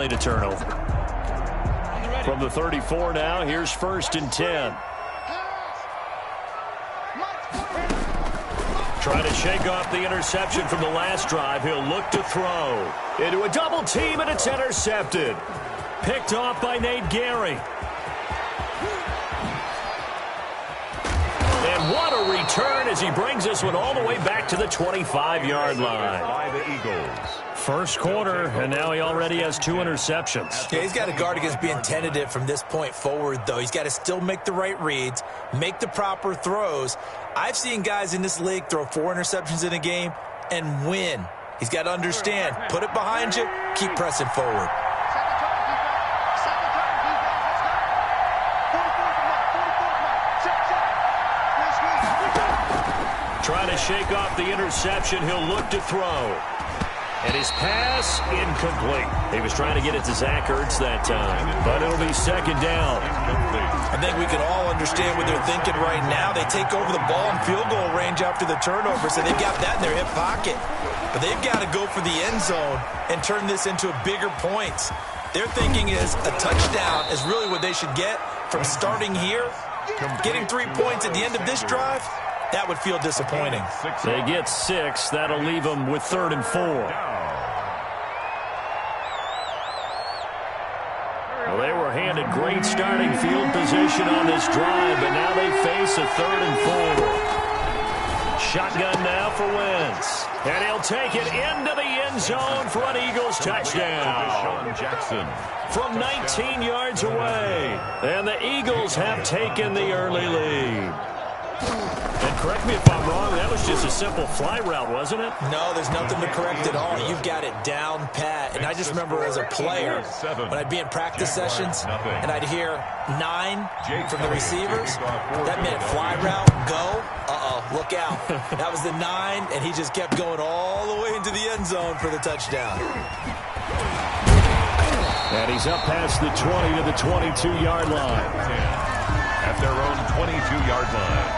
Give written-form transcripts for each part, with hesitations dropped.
To turnover. From the 34 now, here's 1st and 10. Trying to shake off the interception from the last drive. He'll look to throw. Into a double team, and it's intercepted. Picked off by Nate Gary. And what a return as he brings this one all the way back to the 25-yard line. By the Eagles. First quarter, and now he already has 2 interceptions. Yeah, he's got to guard against being tentative from this point forward, though. He's got to still make the right reads, make the proper throws. I've seen guys in this league throw 4 interceptions in a game and win. He's got to understand, put it behind you, keep pressing forward. Trying to shake off the interception, he'll look to throw. And his pass, incomplete. He was trying to get it to Zach Ertz that time, but it'll be 2nd down. I think we can all understand what they're thinking right now. They take over the ball in field goal range after the turnover, so they've got that in their hip pocket. But they've got to go for the end zone and turn this into bigger points. Their thinking is a touchdown is really what they should get from starting here. Getting 3 points at the end of this drive, that would feel disappointing. They get 6. That'll leave them with 3rd and 4. Well, they were handed great starting field position on this drive, but now they face a 3rd and 4. Shotgun now for Wentz. And he'll take it into the end zone for an Eagles touchdown. Jackson. From 19 yards away. And the Eagles have taken the early lead. And correct me if I'm wrong, that was just a simple fly route, wasn't it? No, there's nothing to correct at all. You've got it down pat. And I just remember as a player, when I'd be in practice sessions, and I'd hear 9 from the receivers, that meant fly route, go, look out. That was the 9, and he just kept going all the way into the end zone for the touchdown. And he's up past the 20 to the 22-yard line. At their own 22-yard line.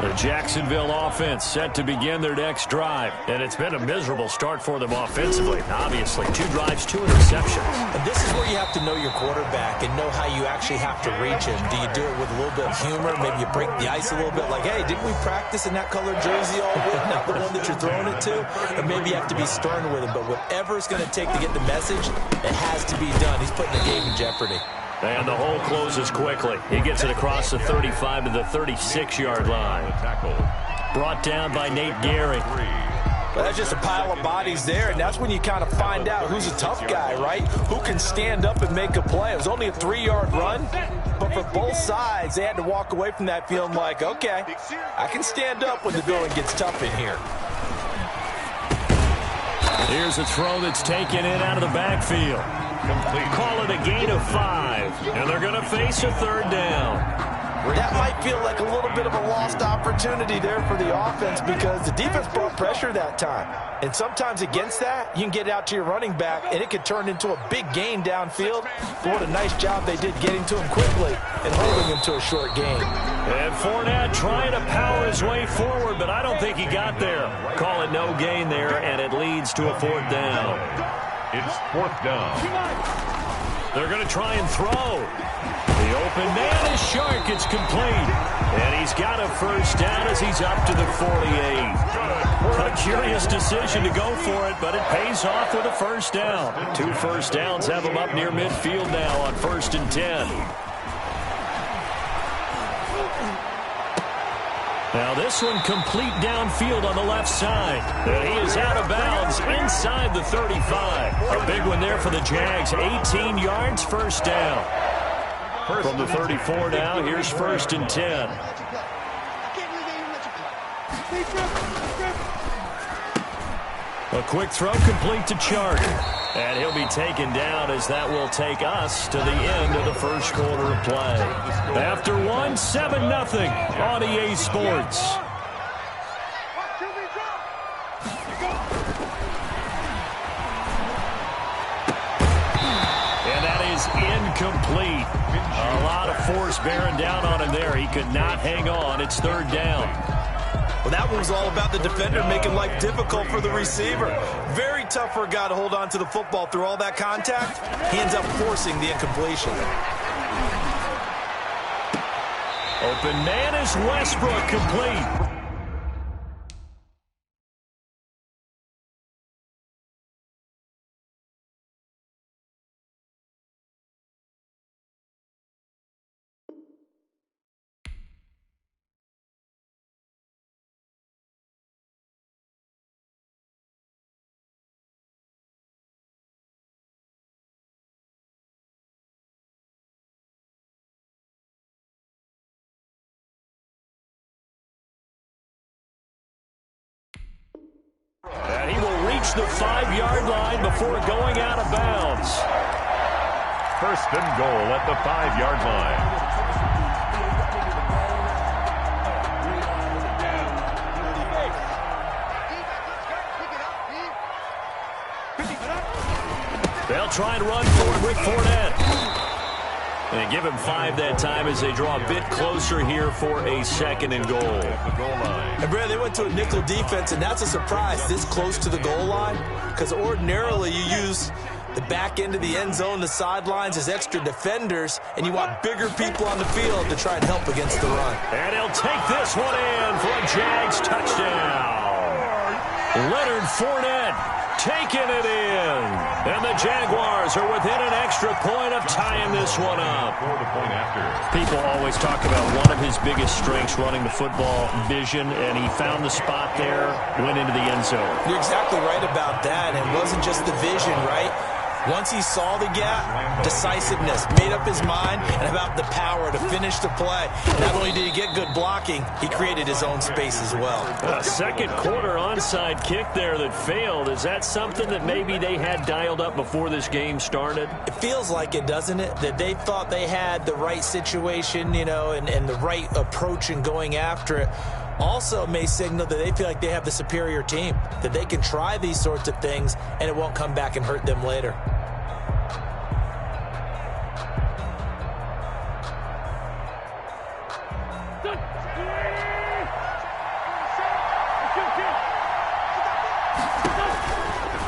The Jacksonville offense set to begin their next drive. And it's been a miserable start for them offensively. Obviously, 2 drives, 2 interceptions. And this is where you have to know your quarterback and know how you actually have to reach him. Do you do it with a little bit of humor? Maybe you break the ice a little bit like, hey, didn't we practice in that colored jersey all week? Not the one that you're throwing it to? Or maybe you have to be stern with him. But whatever it's going to take to get the message, it has to be done. He's putting the game in jeopardy. And the hole closes quickly. He gets it across the 35 to the 36-yard line. Brought down by Nate Gary. Well, that's just a pile of bodies there, and that's when you kind of find out who's a tough guy, right? Who can stand up and make a play. It was only a 3-yard run, but for both sides, they had to walk away from that feeling like, okay, I can stand up when the going gets tough in here. Here's a throw that's taken in out of the backfield. Call it a gain of 5, and they're going to face a 3rd down. That might feel like a little bit of a lost opportunity there for the offense because the defense brought pressure that time. And sometimes against that, you can get out to your running back, and it could turn into a big gain downfield. But what a nice job they did getting to him quickly and holding him to a short gain. And Fournette trying to power his way forward, but I don't think he got there. Call it no gain there, and it leads to a 4th down. It's 4th down. They're going to try and throw. The open man is Shark. It's complete. And he's got a 1st down as he's up to the 48. A curious decision to go for it, but it pays off with a 1st down. 2 first downs have him up near midfield now on 1st and 10. Now this one complete downfield on the left side. And he is out of bounds inside the 35. A big one there for the Jags. 18 yards, 1st down. From the 34 now, here's 1st and 10. A quick throw complete to Chark. And he'll be taken down as that will take us to the end of the first quarter of play. After 1, 7-0 on EA Sports. And that is incomplete. A lot of force bearing down on him there. He could not hang on. It's 3rd down. Well, that one was all about the defender making life difficult for the receiver. Very tough for a guy to hold on to the football through all that contact. He ends up forcing the incompletion. Open man is Westbrook, complete. And he will reach the 5-yard line before going out of bounds. First and goal at the 5-yard line. They'll try and run forward with Fournette. And give him 5 that time as they draw a bit closer here for a second and goal. And Brad, they went to a nickel defense, and that's a surprise this close to the goal line, because ordinarily you use the back end of the end zone, the sidelines as extra defenders, and you want bigger people on the field to try and help against the run. And he'll take this one in for a Jags touchdown. Leonard Fournette taking it in. And the Jaguars are within an extra point of tying this one up. People always talk about one of his biggest strengths, running the football, vision, and he found the spot there, went into the end zone. You're exactly right about that. And it wasn't just the vision, right? Once he saw the gap, decisiveness, made up his mind, and about the power to finish the play. Not only did he get good blocking, he created his own space as well. A second quarter onside kick there that failed. Is that something that maybe they had dialed up before this game started? It feels like it, doesn't it? That they thought they had the right situation, you know, and the right approach in going after it. Also may signal that they feel like they have the superior team, that they can try these sorts of things and it won't come back and hurt them later.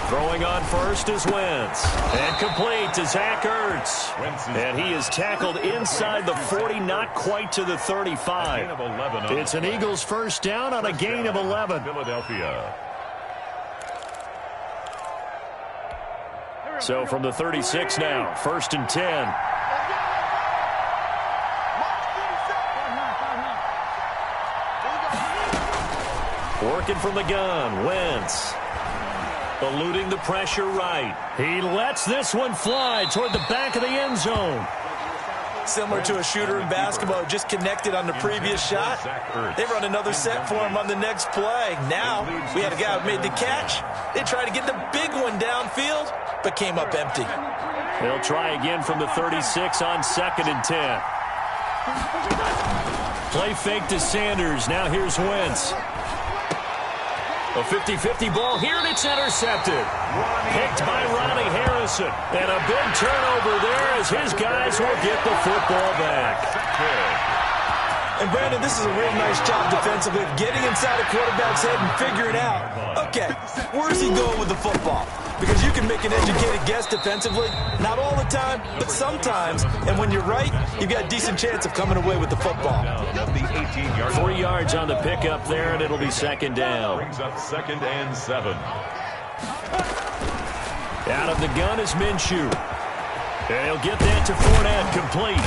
Throwing on first is Wentz. And complete to Zach Ertz. And he is tackled inside the 40, not quite to the 35. It's an Eagles first down on a gain of 11. Philadelphia. So from the 36 now, first and 10. Working from the gun, Wentz. Eluding the pressure right. He lets this one fly toward the back of the end zone. Similar to a shooter in basketball, just connected on the previous shot. They run another set for him on the next play. Now, we had a guy who made the catch. They tried to get the big one downfield, but came up empty. They'll try again from the 36 on second and 10. Play fake to Sanders. Now here's Wentz. A 50-50 ball here, and it's intercepted. Picked by Ronnie Harrison. And a big turnover there as his guys will get the football back. And, Brandon, this is a real nice job defensively of getting inside a quarterback's head and figuring out, okay, where's he going with the football? Because you can make an educated guess defensively, not all the time, but sometimes. And when you're right, you've got a decent chance of coming away with the football. 3 yards on the pickup there, and it'll be second down. Brings up second and 7. Out of the gun is Minshew. And he'll get that to Fournette, complete.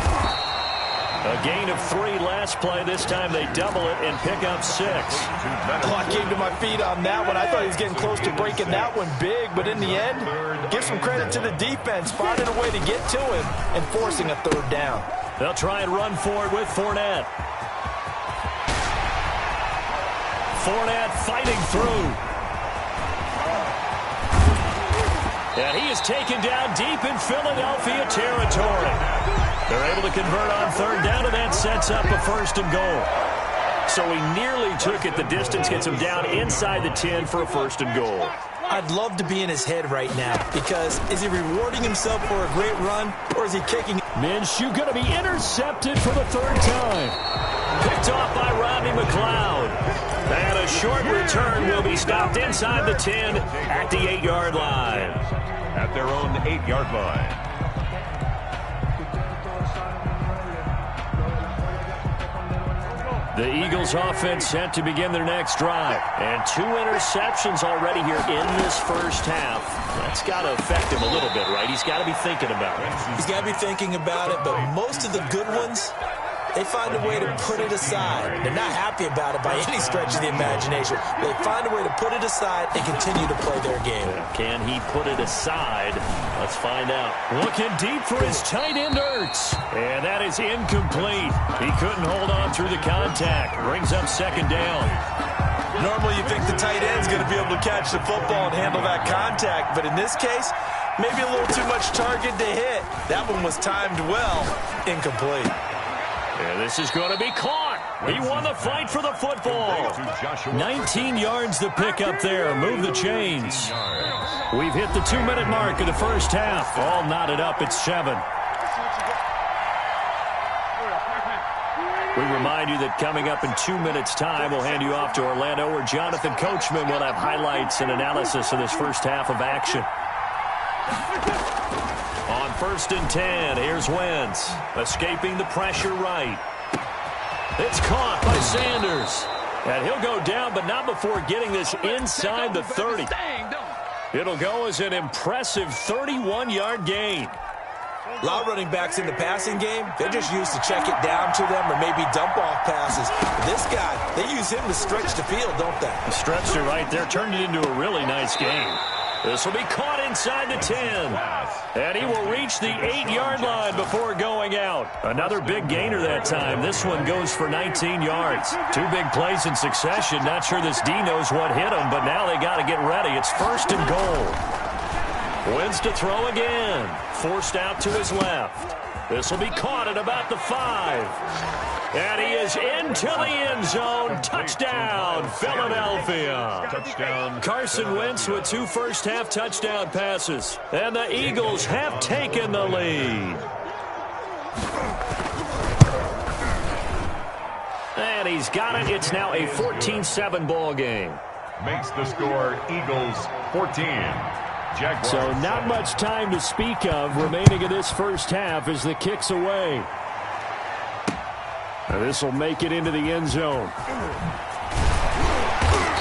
A gain of 3 last play. This time they double it and pick up 6. Oh, I came to my feet on that one. I thought he was getting close to breaking that one big, but in the end, give some credit to the defense, finding a way to get to him and forcing a third down. They'll try and run forward with Fournette. Fournette fighting through. And he is taken down deep in Philadelphia territory. They're able to convert on third down, and that sets up a first and goal. So he nearly took it the distance, gets him down inside the 10 for a first and goal. I'd love to be in his head right now, because is he rewarding himself for a great run, or is he kicking? Minshew going to be intercepted for the third time. Picked off by Rodney McLeod. And a short return will be stopped inside the 10 at the 8-yard line. At their own 8-yard line. The Eagles offense set to begin their next drive. And 2 interceptions already here in this first half. That's got to affect him a little bit, right? He's got to be thinking about it. He's got to be thinking about it, but most of the good ones, they find a way to put it aside. They're not happy about it by any stretch of the imagination. They find a way to put it aside and continue to play their game. Can he put it aside? Let's find out. Looking deep for his tight end, Ertz. And that is incomplete. He couldn't hold on through the contact. Brings up second down. Normally you think the tight end's going to be able to catch the football and handle that contact, but in this case, maybe a little too much target to hit. That one was timed well. Incomplete. And this is going to be caught. He won the fight for the football. 19 yards to pick up there. Move the chains. We've hit the 2-minute mark of the first half. All knotted up at 7. We remind you that coming up in 2 minutes' time, we'll hand you off to Orlando, where Jonathan Coachman will have highlights and analysis of this first half of action. On 1st and 10, here's Wentz, escaping the pressure right. It's caught by Sanders. And he'll go down, but not before getting this inside the 30. It'll go as an impressive 31-yard gain. A lot of running backs in the passing game, they're just used to check it down to them or maybe dump-off passes. This guy, they use him to stretch the field, don't they? Stretched it right there, turned it into a really nice game. This will be caught inside the 10. And he will reach the 8-yard line before going out. Another big gainer that time. This one goes for 19 yards. 2 big plays in succession. Not sure this D knows what hit him, but now they got to get ready. It's 1st and goal. Wins to throw again. Forced out to his left. This will be caught at about the 5. And he is into the end zone. Touchdown, Philadelphia. Touchdown. Carson Wentz with 2 first-half touchdown passes. And the Eagles have taken the lead. And he's got it. It's now a 14-7 ball game. Makes the score Eagles 14. Jaguars. So not much time to speak of remaining in this first half as the kick's away. And this will make it into the end zone.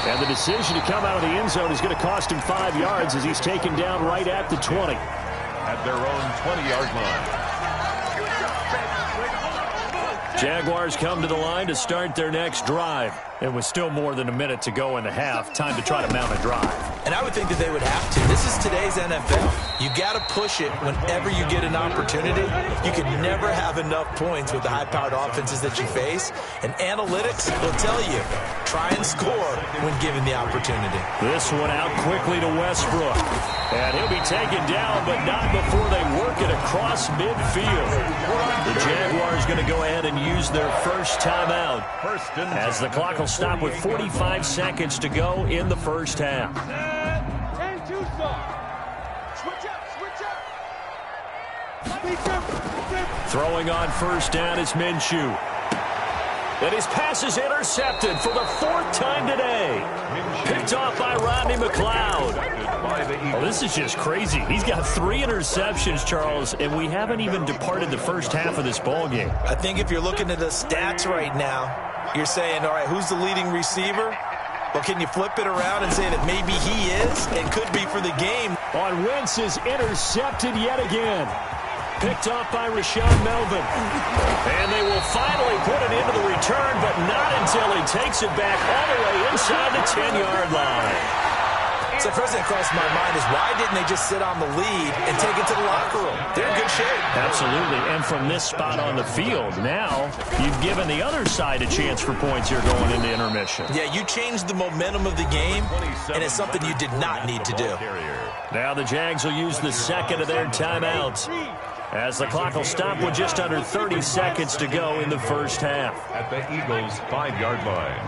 And the decision to come out of the end zone is going to cost him 5 yards as he's taken down right at the 20. At their own 20-yard line. Jaguars come to the line to start their next drive. And with still more than a minute to go in the half, time to try to mount a drive. And I would think that they would have to. This is today's NFL. You got to push it whenever you get an opportunity. You can never have enough points with the high-powered offenses that you face. And analytics will tell you, try and score when given the opportunity. This one out quickly to Westbrook. And he'll be taken down, but not before they work it across midfield. The Jaguars going to go ahead and use their first timeout as the clock will stop with 45 seconds to go in the first half. Throwing on first down is Minshew. And his pass is intercepted for the 4th time today. Picked off by Rodney McLeod. Oh, this is just crazy. He's got 3 interceptions, Charles, and we haven't even departed the first half of this ball game. I think if you're looking at the stats right now, you're saying, all right, who's the leading receiver? Well, can you flip it around and say that maybe he is and could be for the game? On Wentz is intercepted yet again. Picked off by Rashawn Melvin. And they will finally put it into the return, but not until he takes it back all the way inside the 10-yard line. So first thing that crossed my mind is why didn't they just sit on the lead and take it to the locker room? They're in good shape. Absolutely. And from this spot on the field, now you've given the other side a chance for points here going into intermission. Yeah, you changed the momentum of the game, and it's something you did not need to do. Now the Jags will use the second of their timeouts as the clock will stop with just under 30 seconds to go in the first half. At the Eagles' 5-yard line.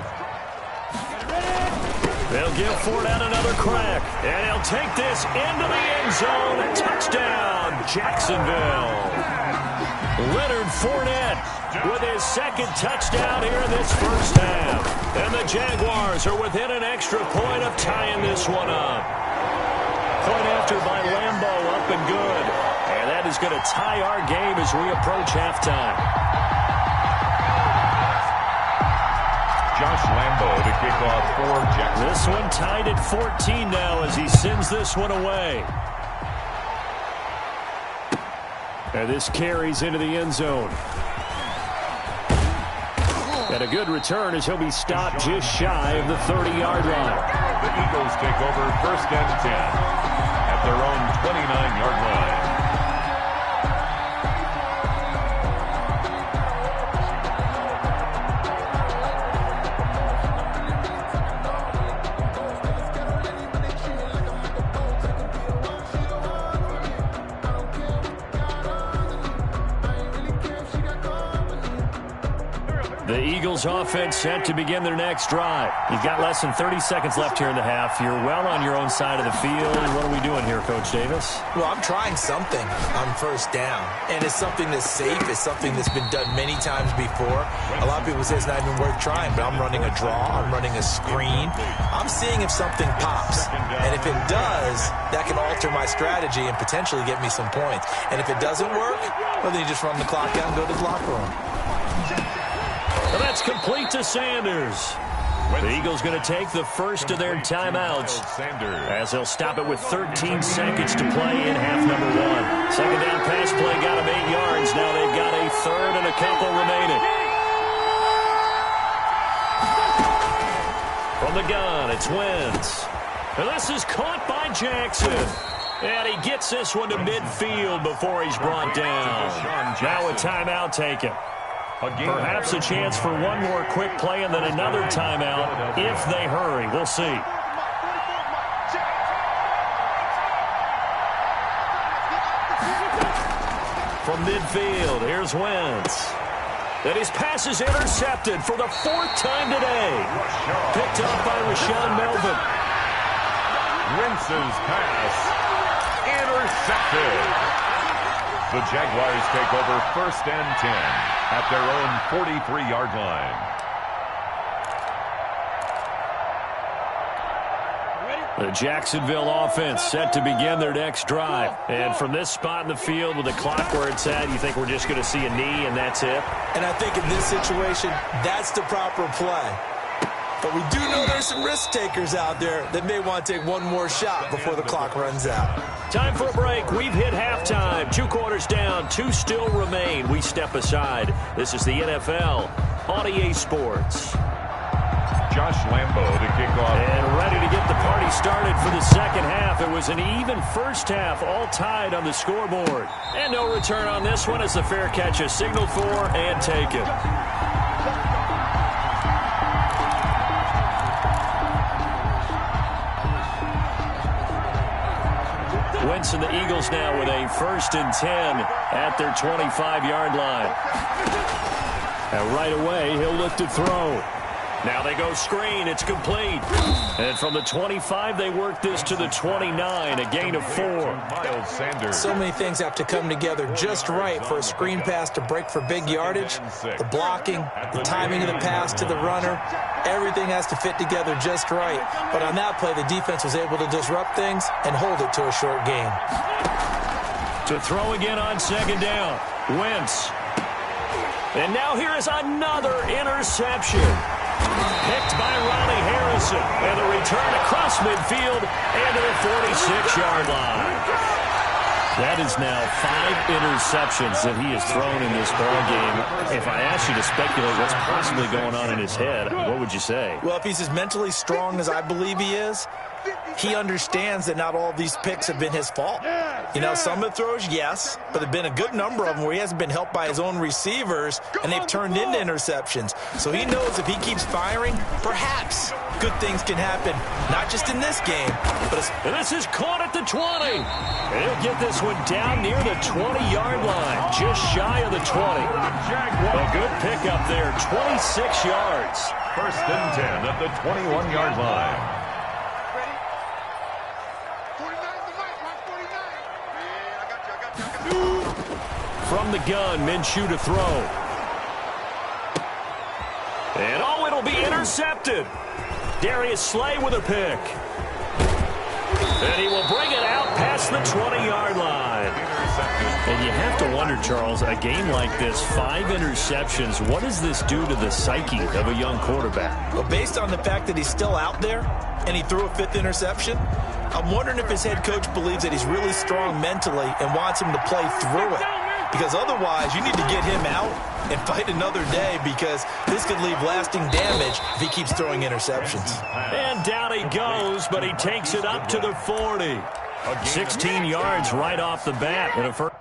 They'll give Fournette another crack, and he'll take this into the end zone. Touchdown, Jacksonville. Leonard Fournette with his second touchdown here in this first half. And the Jaguars are within an extra point of tying this one up. Point after by Lambo, up and good. And that is going to tie our game as we approach halftime. Josh Lambo to kick off for Jackson. This one tied at 14 now as he sends this one away. And this carries into the end zone. And a good return as he'll be stopped just shy of the 30-yard line. The Eagles take over 1st and 10 at their own 29-yard line. The Eagles offense set to begin their next drive. You've got less than 30 seconds left here in the half. You're well on your own side of the field. What are we doing here, Coach Davis? Well, I'm trying something on 1st down, and it's something that's safe. It's something that's been done many times before. A lot of people say it's not even worth trying, but I'm running a draw. I'm running a screen. I'm seeing if something pops, and if it does, that can alter my strategy and potentially get me some points. And if it doesn't work, well, then you just run the clock down and go to the locker room. Well, that's complete to Sanders. The Eagles going to take the first of their timeouts as they'll stop it with 13 seconds to play in half number 1. Second down pass play got them 8 yards. Now they've got a third and a couple remaining. From the gun, it's Wentz. And this is caught by Jackson. And he gets this one to midfield before he's brought down. Now a timeout taken. Perhaps a chance for one more quick play and then another timeout if they hurry. We'll see. From midfield, here's Wentz. And his pass is intercepted for the 4th time today. Picked up by Rashaan Melvin. Wentz's pass intercepted. The Jaguars take over 1st and 10 at their own 43-yard line. The Jacksonville offense set to begin their next drive. And from this spot in the field with the clock where it's at, you think we're just going to see a knee and that's it? And I think in this situation, that's the proper play. But we do know there's some risk takers out there that may want to take one more shot before the clock runs out. Time for a break. We've hit halftime. 2 quarters down. 2 still remain. We step aside. This is the NFL on EA Sports. Josh Lambo to kick off. And ready to get the party started for the second half. It was an even first half, all tied on the scoreboard. And no return on this one as the fair catch is signaled for and taken. Wentz and the Eagles now with a 1st and 10 at their 25-yard line. And right away, he'll look to throw. Now they go screen. It's complete. And from the 25, they work this to the 29, a gain of 4. So many things have to come together just right for a screen pass to break for big yardage. The blocking, the timing of the pass to the runner, everything has to fit together just right. But on that play, the defense was able to disrupt things and hold it to a short gain. To throw again on 2nd down, Wentz. And now here is another interception. Picked by Ronnie Harrison. And the return across midfield and to the 46-yard line. That is now 5 interceptions that he has thrown in this ball game. If I asked you to speculate what's possibly going on in his head, what would you say? Well, if he's as mentally strong as I believe he is, he understands that not all these picks have been his fault. You know, some of the throws, yes, but there have been a good number of them where he hasn't been helped by his own receivers, and they've turned into interceptions. So he knows if he keeps firing, perhaps good things can happen, not just in this game. But and this is caught at the 20. And he'll get this one down near the 20-yard line, just shy of the 20. A good pickup there, 26 yards. 1st and 10 at the 21-yard line. from the gun. Minshew to throw. And it'll be intercepted. Darius Slay with a pick. And he will bring it out past the 20-yard line. And you have to wonder, Charles, a game like this, 5 interceptions, what does this do to the psyche of a young quarterback? Well, based on the fact that he's still out there and he threw a 5th interception, I'm wondering if his head coach believes that he's really strong mentally and wants him to play through it. Because otherwise, you need to get him out and fight another day, because this could leave lasting damage if he keeps throwing interceptions. And down he goes, but he takes it up to the 40. 16 yards right off the bat. And a first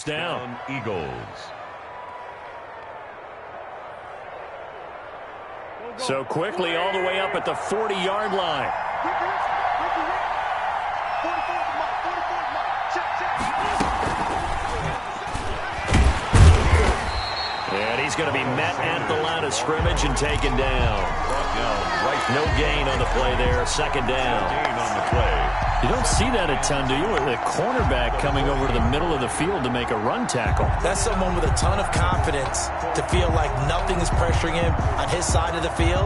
down, Eagles. So quickly all the way up at the 40-yard line. And he's going to be met at the line of scrimmage and taken down. No gain on the play there. Second down. Gain on the play. You don't see that a ton, do you? With a cornerback coming over to the middle of the field to make a run tackle. That's someone with a ton of confidence to feel like nothing is pressuring him on his side of the field.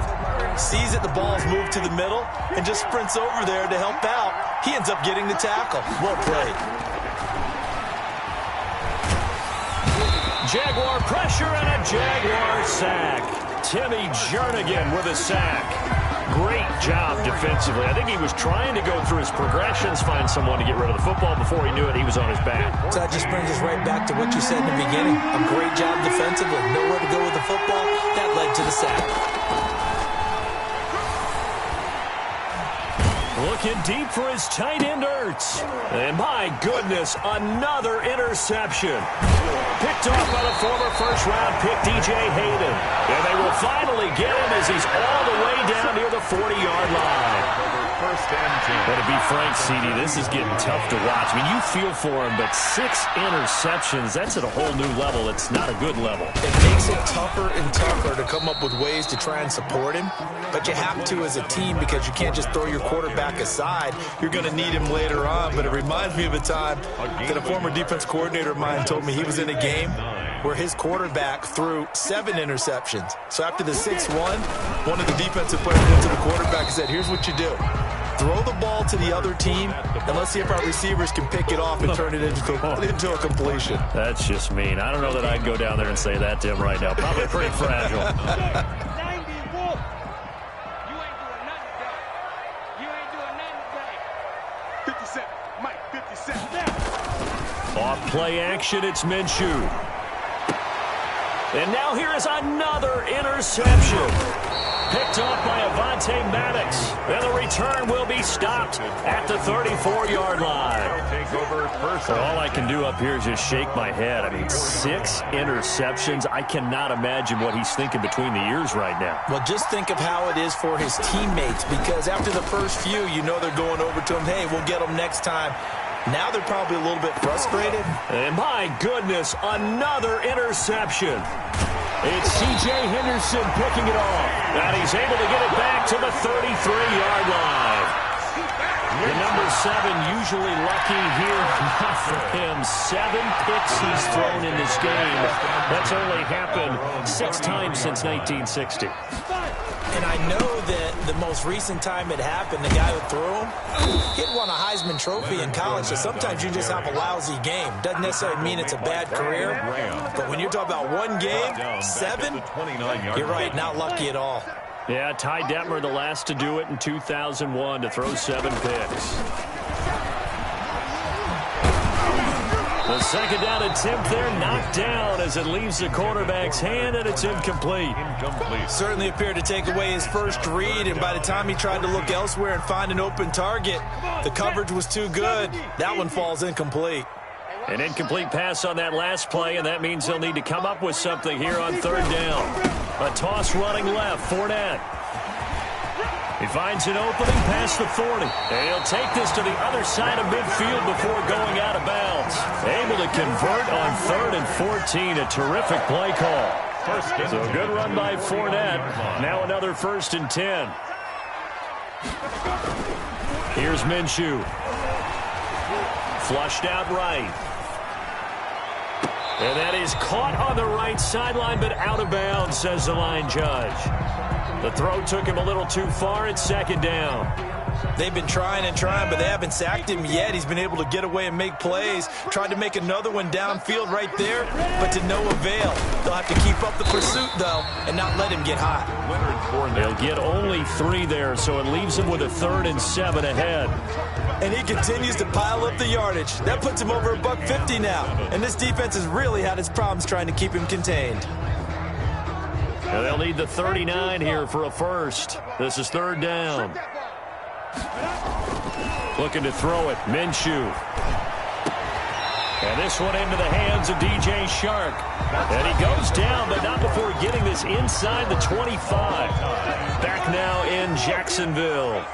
Sees that the ball's moved to the middle and just sprints over there to help out. He ends up getting the tackle. Well played. Jaguar pressure and a Jaguar sack. Timmy Jernigan with a sack. Great job defensively. I think he was trying to go through his progressions, find someone to get rid of the football. Before he knew it, he was on his back. So that just brings us right back to what you said in the beginning. A great job defensively. Nowhere to go with the football. That led to the sack. Looking deep for his tight end, Ertz. And my goodness, another interception. Picked off by the former first-round pick, DJ Hayden. And they will finally get him as he's all the way down near the 40-yard line. First and 10. But to be frank, CD, this is getting tough to watch. I mean, you feel for him, but 6 interceptions, that's at a whole new level. It's not a good level. It makes it tougher and tougher to come up with ways to try and support him. But you have to as a team, because you can't just throw your quarterback aside. You're going to need him later on. But it reminds me of a time that a former defense coordinator of mine told me he was in a game where his quarterback threw 7 interceptions. So after the 6-1, one of the defensive players went to the quarterback and said, here's what you do. Throw the ball to the other team, and let's see if our receivers can pick it off and turn it into a completion. That's just mean. I don't know that I'd go down there and say that to him right now. Probably pretty fragile. 90 Wolf. You ain't doing nothing today. You ain't doing nothing today. 57. Mike, 57. Off play action, it's Minshew. And now here is another interception. Picked off by Avonte Maddox. And the return will be stopped at the 34-yard line. Take over first. So all I can do up here is just shake my head. I mean, 6 interceptions. I cannot imagine what he's thinking between the ears right now. Well, just think of how it is for his teammates, because after the first few, you know they're going over to him, hey, we'll get them next time. Now they're probably a little bit frustrated. And my goodness, another interception. It's C.J. Henderson picking it off. And he's able to get it back to the 33-yard line. The number 7 usually lucky here. Not for him. 7 picks he's thrown in this game. That's only happened 6 times since 1960. And I know that the most recent time it happened, the guy who threw him, he had won a Heisman Trophy in college, so sometimes you just have a lousy game. Doesn't necessarily mean it's a bad career, but when you're talking about one game, 7, you're right, not lucky at all. Yeah, Ty Detmer, the last to do it in 2001, to throw 7 picks. The second down attempt there knocked down as it leaves the quarterback's hand, and it's incomplete. Certainly appeared to take away his first read, and by the time he tried to look elsewhere and find an open target, the coverage was too good. That one falls incomplete. An incomplete pass on that last play, and that means they'll need to come up with something here on 3rd down. A toss running left, Fournette. He finds an opening past the 40. And he'll take this to the other side of midfield before going out of bounds. Able to convert on 3rd and 14. A terrific play call. So good run by Fournette. Now another 1st and 10. Here's Minshew. Flushed out right. And that is caught on the right sideline, but out of bounds, says the line judge. The throw took him a little too far. It's 2nd down. They've been trying and trying, but they haven't sacked him yet. He's been able to get away and make plays. Tried to make another one downfield right there, but to no avail. They'll have to keep up the pursuit, though, and not let him get hot. They'll get only 3 there, so it leaves him with a 3rd and 7 ahead. And he continues to pile up the yardage. That puts him over $150 now. And this defense has really had its problems trying to keep him contained. And they'll need the 39 here for a first. This is 3rd down. Looking to throw it. Minshew. And this one into the hands of DJ Shark. And he goes down, but not before getting this inside the 25. Back now in Jacksonville.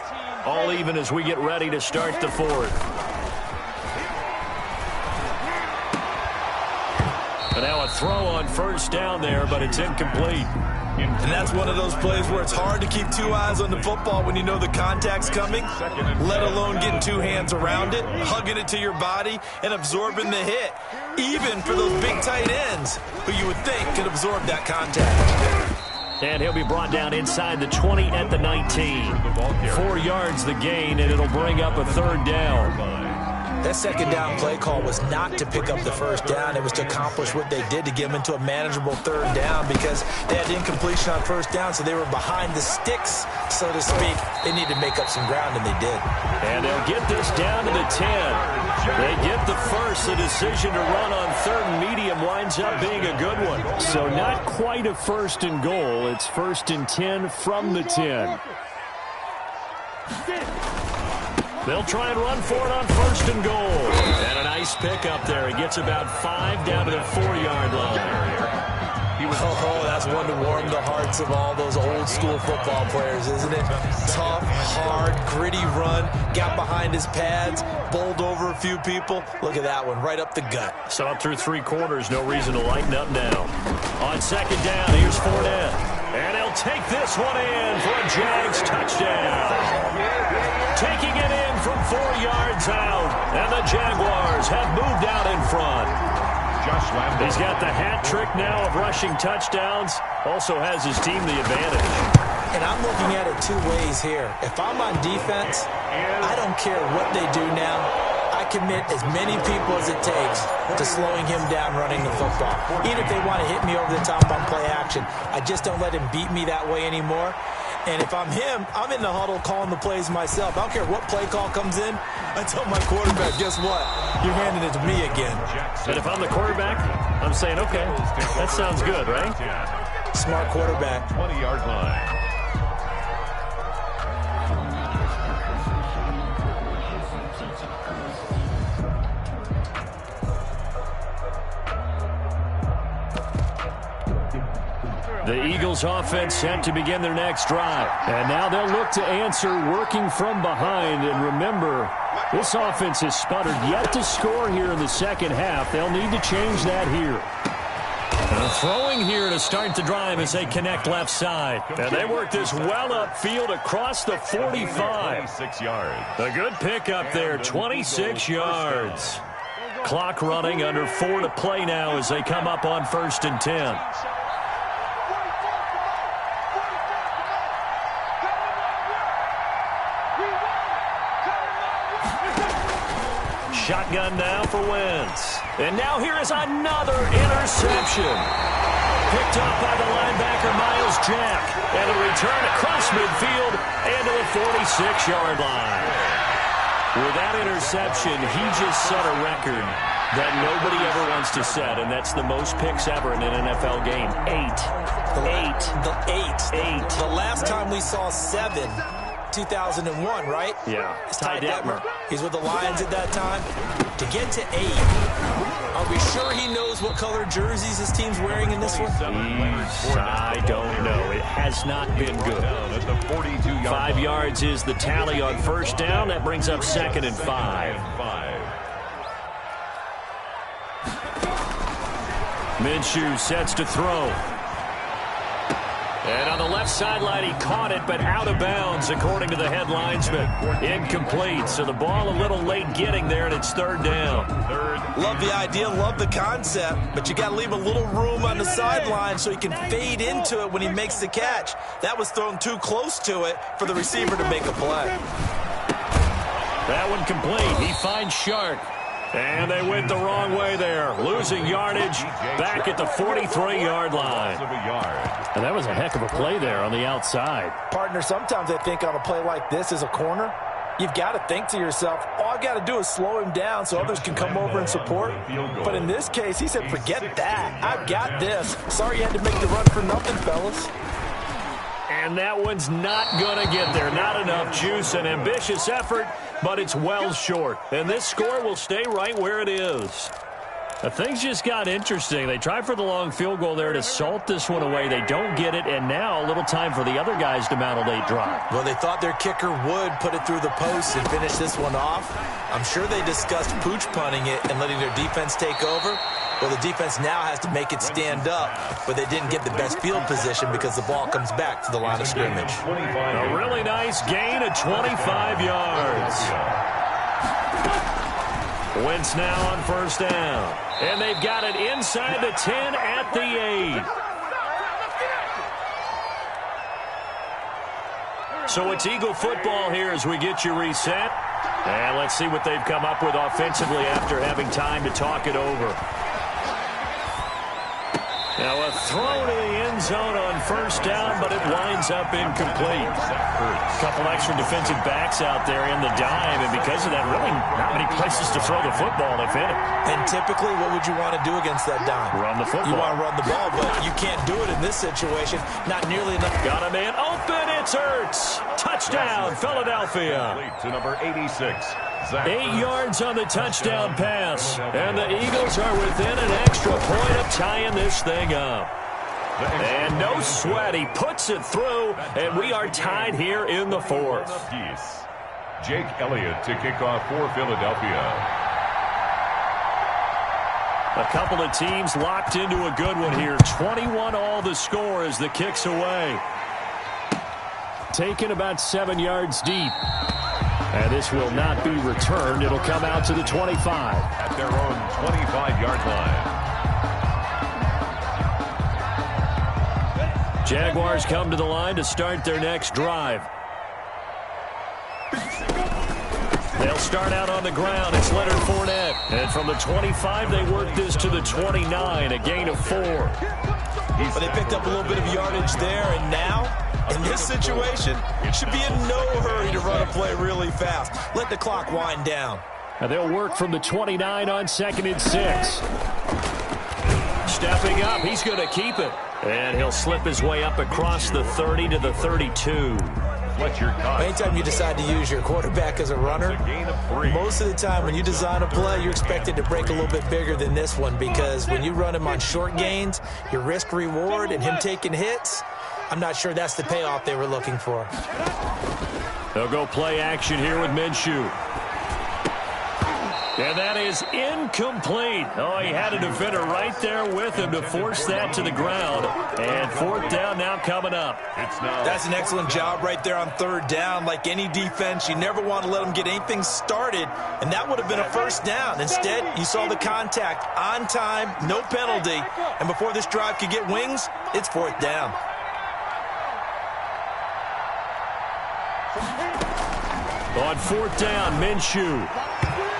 All even as we get ready to start the 4th. And now a throw on 1st down there, but it's incomplete. And that's one of those plays where it's hard to keep 2 eyes on the football when you know the contact's coming, let alone getting 2 hands around it, hugging it to your body, and absorbing the hit, even for those big tight ends who you would think could absorb that contact. And he'll be brought down inside the 20 at the 19. 4 yards the gain, and it'll bring up a 3rd down. That 2nd down play call was not to pick up the 1st down. It was to accomplish what they did to get them into a manageable 3rd down because they had incompletion on 1st down, so they were behind the sticks, so to speak. They needed to make up some ground, and they did. And they'll get this down to the 10. They get the first. The decision to run on 3rd and medium winds up being a good one. So not quite a 1st and goal. It's 1st and 10 from the 10. They'll try and run for it on 1st and goal. And a nice pickup there. He gets about 5 down to the 4-yard line. Oh, that's one to warm the hearts of all those old-school football players, isn't it? Tough, hard, gritty run. Got behind his pads, bowled over a few people. Look at that one, right up the gut. So up through 3 quarters, no reason to lighten up now. On 2nd down, here's Fournette. And he'll take this one in for a Jags touchdown. Taking it in from 4 yards out. And the Jaguars have moved out in front. He's got the hat trick now of rushing touchdowns. Also has his team the advantage. And I'm looking at it 2 ways here. If I'm on defense, I don't care what they do now. I commit as many people as it takes to slowing him down running the football. Even if they want to hit me over the top on play action, I just don't let him beat me that way anymore. And if I'm him, I'm in the huddle calling the plays myself. I don't care what play call comes in. I tell my quarterback, guess what? You're handing it to me again. And if I'm the quarterback, I'm saying, okay, that sounds good, right? Smart quarterback. 20-yard line. The Eagles offense set to begin their next drive. And now they'll look to answer working from behind. And remember, this offense has sputtered yet to score here in the 2nd half. They'll need to change that here. And throwing here to start the drive as they connect left side. And they work this well upfield across the 45. 26 yards. A good pickup there, 26 yards. Clock running, under 4 to play now as they come up on 1st and 10. Shotgun now for Wentz. And now here is another interception. Picked up by the linebacker, Miles Jack. And a return across midfield and to the 46-yard line. With that interception, he just set a record that nobody ever wants to set, and that's the most picks ever in an NFL game. 8. The last time we saw 7 2001, right? Yeah. It's Ty Detmer. He's with the Lions at that time. To get to 8, are we sure he knows what color jerseys his team's wearing in this one? I don't know. It has not been good. 5 yards is the tally on first down. That brings up 2nd and 5. Minshew sets to throw. And on the left sideline, he caught it, but out of bounds, according to the head linesman. Incomplete, so the ball a little late getting there, and it's 3rd down. Love the idea, love the concept, but you got to leave a little room on the sideline so he can fade into it when he makes the catch. That was thrown too close to it for the receiver to make a play. That one complete. He finds Shark. And they went the wrong way there. Losing yardage back at the 43-yard line. And that was a heck of a play there on the outside. Partner, sometimes I think on a play like this as a corner, you've got to think to yourself, all I got to do is slow him down so others can come over and support. But in this case, he said, forget that. I've got this. Sorry you had to make the run for nothing, fellas. And that one's not going to get there. Not enough juice. An ambitious effort, but it's well short. And this score will stay right where it is. Now, things just got interesting. They tried for the long field goal there to salt this one away. They don't get it, and now a little time for the other guys to mount a late drive. Well, they thought their kicker would put it through the post and finish this one off. I'm sure they discussed pooch punting it and letting their defense take over. Well, the defense now has to make it stand up, but they didn't get the best field position because the ball comes back to the line of scrimmage. A really nice gain of 25 yards. Wentz now on first down. And they've got it inside the 10 at the 8. So it's Eagle football here as we get you reset. And let's see what they've come up with offensively after having time to talk it over. Now a throw to the end zone on first down, but it winds up incomplete. A couple extra defensive backs out there in the dime, and because of that, really not many places to throw the football if any. And typically, what would you want to do against that dime? Run the football. You want to run the ball, but you can't do it in this situation. Not nearly enough. Got a man open. It's Ertz. Touchdown, Philadelphia. To number 86. 8 yards on the touchdown pass. And the Eagles are within an extra point of tying this thing up. And no sweat. He puts it through, and we are tied here in the 4th. Jake Elliott to kick off for Philadelphia. A couple of teams locked into a good one here. 21 all the score as the kick's away. Taken about 7 yards deep. And this will not be returned. It'll come out to the 25. At their own 25-yard line. Jaguars come to the line to start their next drive. They'll start out on the ground. It's Leonard Fournette. And from the 25, they work this to the 29, a gain of 4. But they picked up a little bit of yardage there, and now, in this situation, should be in no hurry to run a play really fast. Let the clock wind down. Now they'll work from the 29 on 2nd and 6. Stepping up, he's going to keep it. And he'll slip his way up across the 30 to the 32. Anytime you decide to use your quarterback as a runner, most of the time when you design a play, you're expected to break a little bit bigger than this one, because when you run him on short gains, your risk-reward and him taking hits, I'm not sure that's the payoff they were looking for. They'll go play action here with Minshew. And that is incomplete. Oh, he had a defender right there with him to force that to the ground. And 4th down now coming up. That's an excellent job right there on 3rd down. Like any defense, you never want to let them get anything started. And that would have been a 1st down. Instead, you saw the contact on time, no penalty. And before this drive could get wings, it's 4th down. On 4th down, Minshew.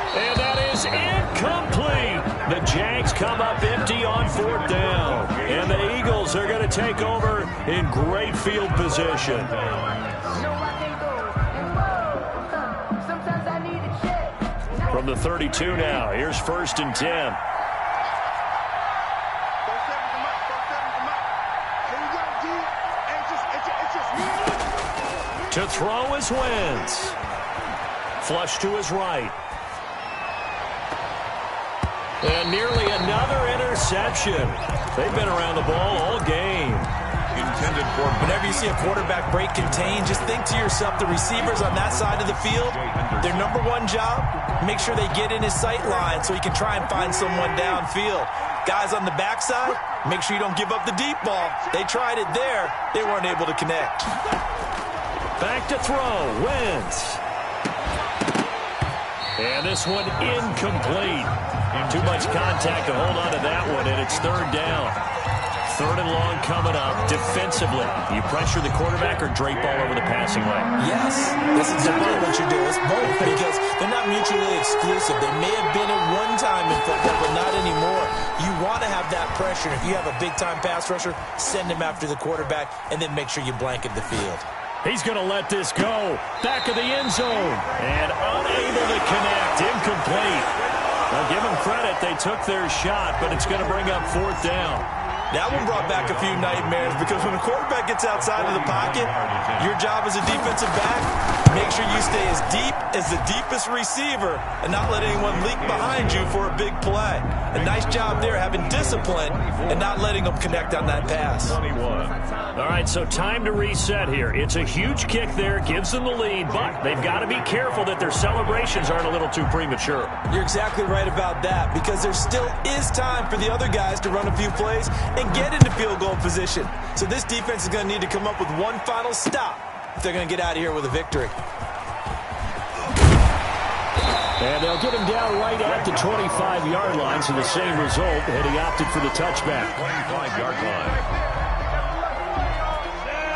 And that is incomplete. The Jags come up empty on 4th down. And the Eagles are going to take over in great field position. From the 32 now, here's 1st and 10. To throw is Wentz. Flush to his right. And nearly another interception. They've been around the ball all game. Intended for... Whenever you see a quarterback break contain, just think to yourself, the receivers on that side of the field, their number one job, make sure they get in his sight line so he can try and find someone downfield. Guys on the backside, make sure you don't give up the deep ball. They tried it there. They weren't able to connect. Back to throw. Wentz. And this one incomplete. Too much contact to hold on to that one, and it's third down. Third and long coming up. Defensively, you pressure the quarterback or drape all over the passing lane? Yes, that's exactly what you do. It's both because they're not mutually exclusive. They may have been at one time in football, but not anymore. You want to have that pressure. If you have a big-time pass rusher, send him after the quarterback, and then make sure you blanket the field. He's going to let this go. Back of the end zone. And unable to connect. Incomplete. Now, give them credit. They took their shot, but it's going to bring up fourth down. That one brought back a few nightmares because when a quarterback gets outside of the pocket, your job as a defensive back, make sure you stay as deep as the deepest receiver and not let anyone leak behind you for a big play. A nice job there having discipline and not letting them connect on that pass. All right, so time to reset here. It's a huge kick there, gives them the lead, but they've got to be careful that their celebrations aren't a little too premature. You're exactly right about that because there still is time for the other guys to run a few plays and get into field goal position. So this defense is going to need to come up with one final stop if they're going to get out of here with a victory. And they'll get him down right at the 25-yard line, so the same result, and he opted for the touchback. 25-yard line.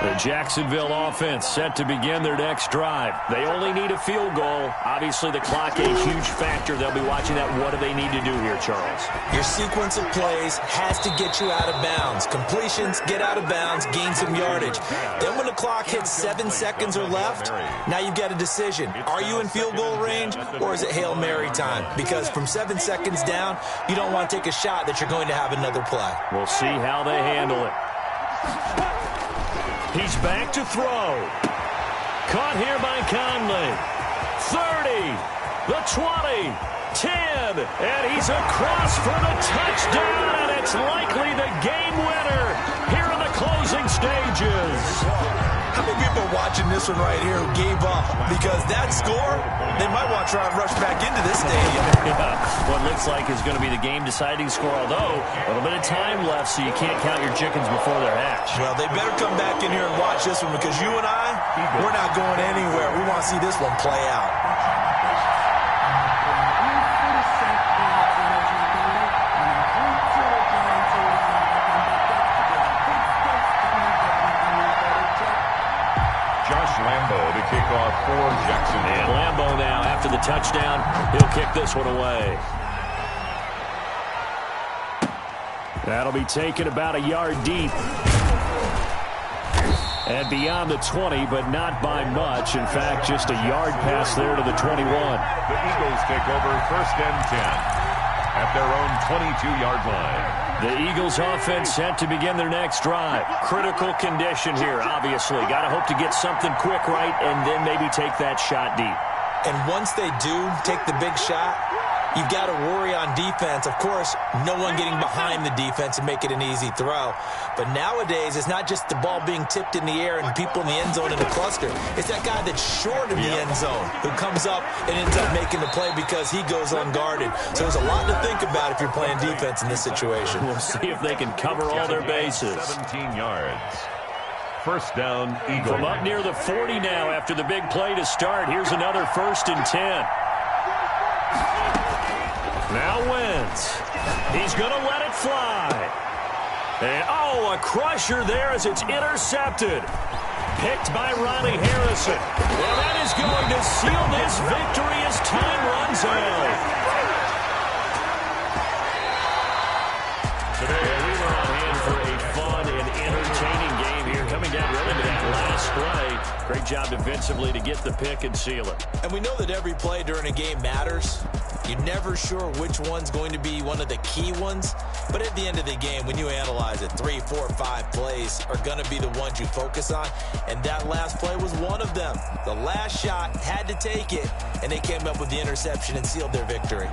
The Jacksonville offense set to begin their next drive. They only need a field goal. Obviously, the clock a huge factor. They'll be watching that. What do they need to do here, Charles? Your sequence of plays has to get you out of bounds. Completions, get out of bounds, gain some yardage. Then when the clock hits 7 seconds or left, now you've got a decision. Are you in field goal range or is it Hail Mary time? Because from 7 seconds down, you don't want to take a shot that you're going to have another play. We'll see how they handle it. He's back to throw. Caught here by Conley. 30, the 20, 10, and he's across for the touchdown, and it's likely the game winner here in the closing stages. How many people are watching this one right here who gave up? Because that score, they might want to try and rush back into this stadium. Yeah, what looks like is going to be the game-deciding score, although a little bit of time left, so you can't count your chickens before they're hatched. Well, they better come back in here and watch this one because you and I, we're not going anywhere. We want to see this one play out. Lambeau to kick off for Jacksonville. And Lambeau now, after the touchdown, he'll kick this one away. That'll be taken about a yard deep. And beyond the 20, but not by much. In fact, just a yard pass there to the 21. The Eagles take over first and 10 at their own 22-yard line. The Eagles offense set to begin their next drive. Critical condition here, obviously. Got to hope to get something quick right and then maybe take that shot deep. And once they do take the big shot, you've got to worry on defense. Of course, no one getting behind the defense and make it an easy throw. But nowadays, it's not just the ball being tipped in the air and people in the end zone in a cluster. It's that guy that's short of the end zone who comes up and ends up making the play because he goes unguarded. So there's a lot to think about if you're playing defense in this situation. We'll see if they can cover all their bases. 17 yards. First down, Eagles. From up near the 40 now after the big play to start. Here's another 1st and 10. Now Wentz. He's going to let it fly. And, a crusher there as it's intercepted. Picked by Ronnie Harrison. Well, that is going to seal this victory as time runs out. Today, we were on hand for a fun and entertaining game here. Coming down really to that last play. Great job defensively to get the pick and seal it. And we know that every play during a game matters. You're never sure which one's going to be one of the key ones. But at the end of the game, when you analyze it, 3, 4, 5 plays are going to be the ones you focus on. And that last play was one of them. The last shot had to take it, and they came up with the interception and sealed their victory.